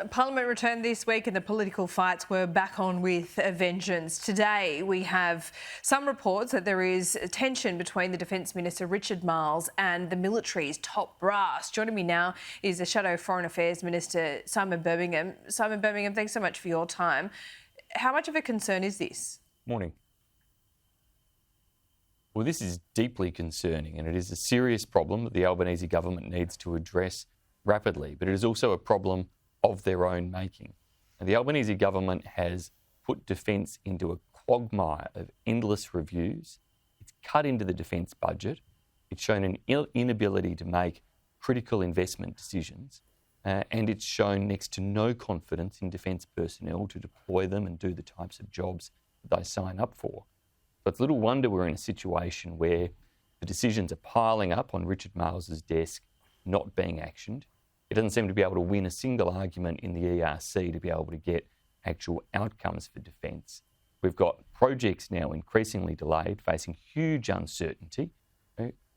Parliament returned this week and the political fights were back on with a vengeance. Today we have some reports that there is tension between the Defence Minister Richard Marles and the military's top brass. Joining me now is the Shadow Foreign Affairs Minister Simon Birmingham. Simon Birmingham, thanks so much for your time. How much of a concern is this? Morning. Well, this is deeply concerning and it is a serious problem that the Albanese government needs to address rapidly, but it is also a problem of their own making. And the Albanese government has put defence into a quagmire of endless reviews. It's cut into the defence budget. It's shown an inability to make critical investment decisions. And it's shown next to no confidence in defence personnel to deploy them and do the types of jobs that they sign up for. So it's little wonder we're in a situation where the decisions are piling up on Richard Marles' desk, not being actioned. It doesn't seem to be able to win a single argument in the ERC to be able to get actual outcomes for defence. We've got projects now increasingly delayed, facing huge uncertainty.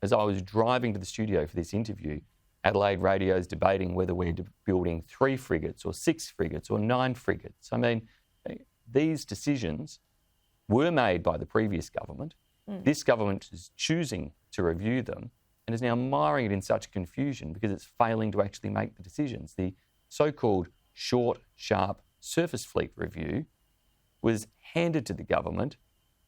As I was driving to the studio for this interview, Adelaide Radio is debating whether we're building 3 frigates or 6 frigates or 9 frigates. I mean, these decisions were made by the previous government. This government is choosing to review them and is now miring it in such confusion because it's failing to actually make the decisions. The so-called short, sharp surface fleet review was handed to the government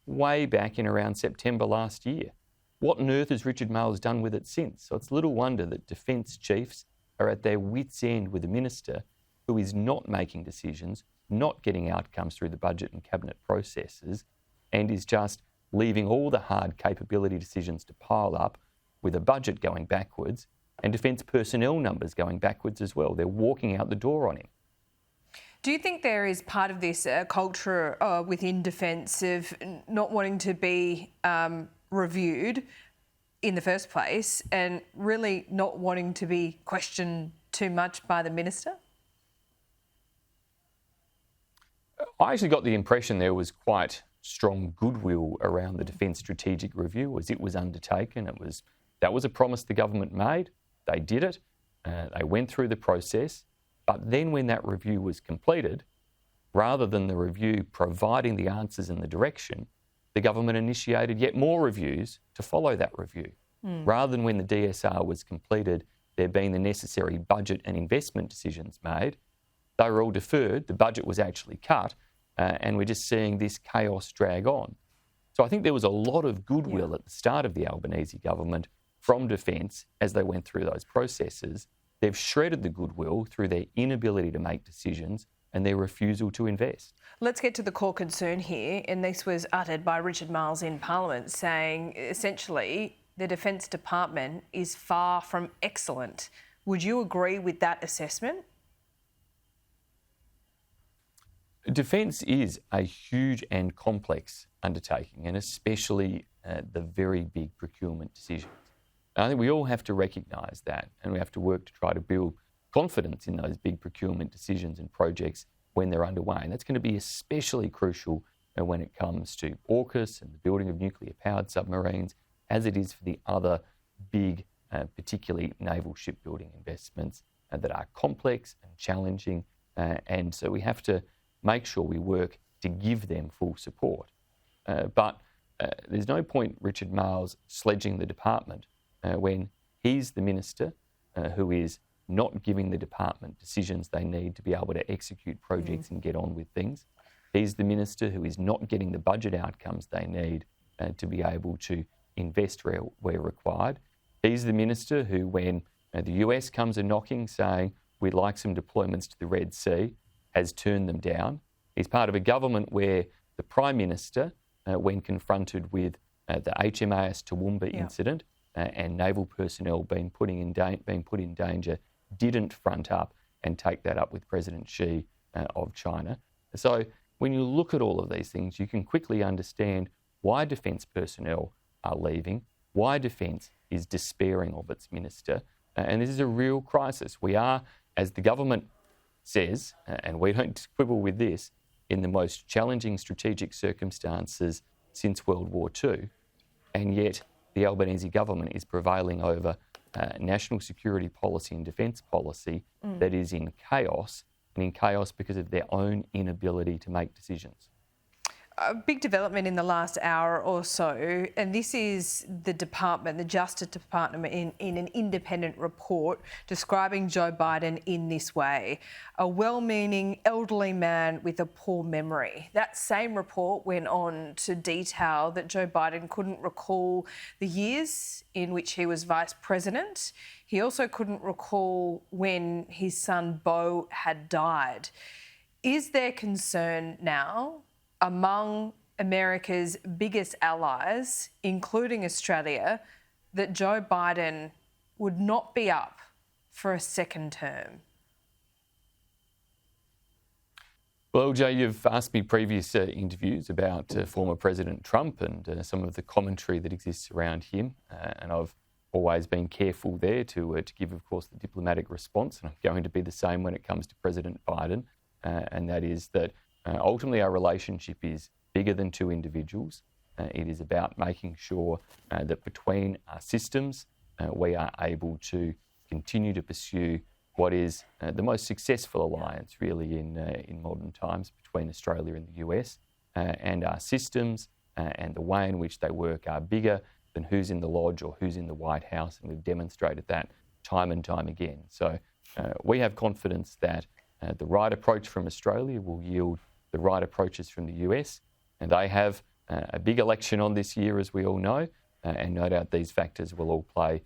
way back in around September last year. What on earth has Richard Marles done with it since? So it's little wonder that defence chiefs are at their wits' end with a minister who is not making decisions, not getting outcomes through the budget and cabinet processes, and is just leaving all the hard capability decisions to pile up with a budget going backwards and defence personnel numbers going backwards as well. They're walking out the door on him. Do you think there is part of this culture within defence of not wanting to be reviewed in the first place and really not wanting to be questioned too much by the minister? I actually got the impression there was quite strong goodwill around the Defence Strategic Review as it was undertaken. That was a promise the government made. They did it. They went through the process. But then when that review was completed, rather than the review providing the answers and the direction, the government initiated yet more reviews to follow that review. Rather than when the DSR was completed, there being the necessary budget and investment decisions made, they were all deferred, the budget was actually cut, and we're just seeing this chaos drag on. So I think there was a lot of goodwill at the start of the Albanese government from Defence as they went through those processes. They've shredded the goodwill through their inability to make decisions and their refusal to invest. Let's get to the core concern here, and this was uttered by Richard Marles in Parliament, saying essentially the Defence Department is far from excellent. Would you agree with that assessment? Defence is a huge and complex undertaking, and especially the very big procurement decisions. And I think we all have to recognise that, and we have to work to try to build confidence in those big procurement decisions and projects when they're underway. And that's going to be especially crucial when it comes to AUKUS and the building of nuclear-powered submarines, as it is for the other big, particularly naval shipbuilding investments that are complex and challenging. And so we have to make sure we work to give them full support. But there's no point Richard Marles sledging the department when he's the minister who is not giving the department decisions they need to be able to execute projects and get on with things. He's the minister who is not getting the budget outcomes they need to be able to invest where required. He's the minister who, when the US comes a-knocking saying, we'd like some deployments to the Red Sea, has turned them down. He's part of a government where the Prime Minister, when confronted with the HMAS Toowoomba incident and naval personnel being put in danger, didn't front up and take that up with President Xi of China. So when you look at all of these things, you can quickly understand why defence personnel are leaving, why Defence is despairing of its minister. And this is a real crisis. We are, as the government says, and we don't quibble with this, in the most challenging strategic circumstances since World War II. And yet the Albanese government is prevailing over national security policy and defence policy that is in chaos and in chaos because of their own inability to make decisions. A big development in the last hour or so, and this is the department, the Justice Department, in an independent report describing Joe Biden in this way: a well-meaning elderly man with a poor memory. That same report went on to detail that Joe Biden couldn't recall the years in which he was vice president. He also couldn't recall when his son Beau had died. Is there concern now among America's biggest allies, including Australia, that Joe Biden would not be up for a second term? Well, Jay, you've asked me previous interviews about former President Trump and some of the commentary that exists around him, and I've always been careful there to give, of course, the diplomatic response, and I'm going to be the same when it comes to President Biden, and that is that ultimately our relationship is bigger than two individuals. It is about making sure that between our systems we are able to continue to pursue what is the most successful alliance really in modern times between Australia and the US, and our systems and the way in which they work are bigger than who's in the lodge or who's in the White House, and we've demonstrated that time and time again. So we have confidence that the right approach from Australia will yield the right approaches from the US, and they have a big election on this year, as we all know, and no doubt these factors will all play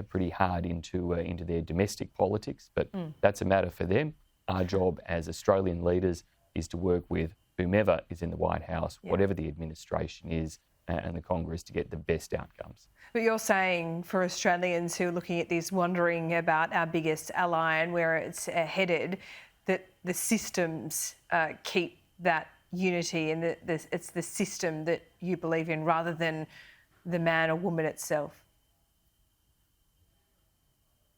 pretty hard into their domestic politics, but that's a matter for them. Our job as Australian leaders is to work with whomever is in the White House, whatever the administration is, and the Congress, to get the best outcomes. But you're saying for Australians who are looking at this, wondering about our biggest ally and where it's headed, that the systems keep that unity, and it's the system that you believe in rather than the man or woman itself?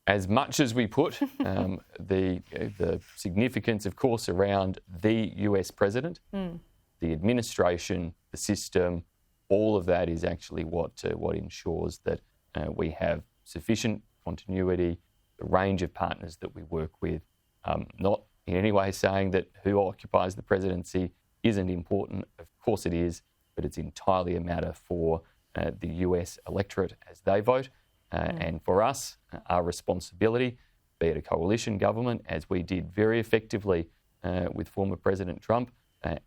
As much as we put the significance, of course, around the US president, the administration, the system, all of that is actually what ensures that we have sufficient continuity, the range of partners that we work with, not in any way saying that who occupies the presidency isn't important. Of course it is, but it's entirely a matter for the US electorate as they vote. And for us, our responsibility, be it a coalition government, as we did very effectively with former President Trump,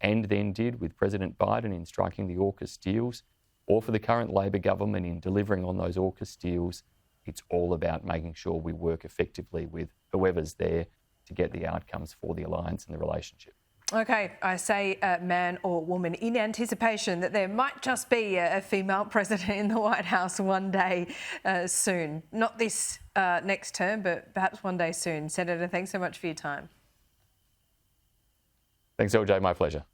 and then did with President Biden in striking the AUKUS deals, or for the current Labor government in delivering on those AUKUS deals, it's all about making sure we work effectively with whoever's there to get the outcomes for the alliance and the relationship. Okay, I say man or woman in anticipation that there might just be a female president in the White House one day soon. Not this next term, but perhaps one day soon. Senator, thanks so much for your time. Thanks, LJ. My pleasure.